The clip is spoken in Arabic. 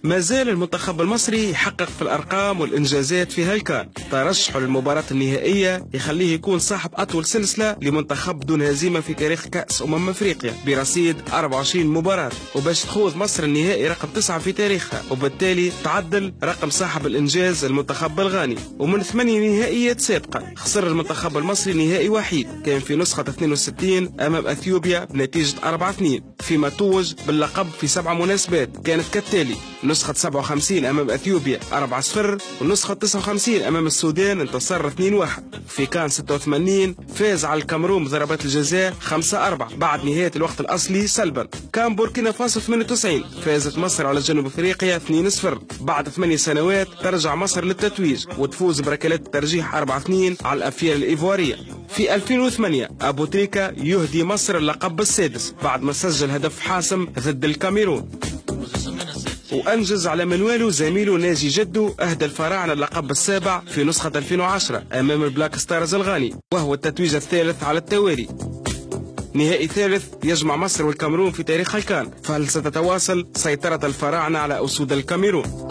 ما زال المنتخب المصري يحقق في الأرقام والإنجازات في هالكان. ترشحه للمباراة النهائية يخليه يكون صاحب أطول سلسلة لمنتخب دون هزيمة في تاريخ كأس أفريقيا برصيد 24 مباراة، وباش تخوض مصر النهائي رقم 9 في تاريخها، وبالتالي تعدل رقم صاحب الإنجاز المنتخب الغاني. ومن 8 نهائيات سابقة خسر المنتخب المصري نهائي وحيد، كان في نسخة 62 أمام أثيوبيا بنتيجة 4-2، فيما توج باللقب في 7 مناسبات كانت كالتالي: نسخة 57 أمام أثيوبيا 4-0، ونسخة 59 أمام السودان انتصر 2-1. في كان 86 فاز على الكاميرون بضربات الجزاء 5-4 بعد نهاية الوقت الأصلي سلبا. كان بوركينا فاسو 98 فازت مصر على جنوب أفريقيا 2-0. بعد 8 سنوات ترجع مصر للتتويج وتفوز بركلات الترجيح 4-2 على الأفيال الإيفوارية. في 2008 أبو تريكة يهدي مصر اللقب السادس بعد ما سجل هدف حاسم ضد الكاميرون، وأنجز على منواله زميله ناجي جدو أهدى الفراعنة اللقب السابع في نسخة 2010 أمام البلاك ستارز الغاني، وهو التتويج الثالث على التوالي. نهائي ثالث يجمع مصر والكاميرون في تاريخ الكان، فهل ستتواصل سيطرة الفراعنة على أسود الكاميرون؟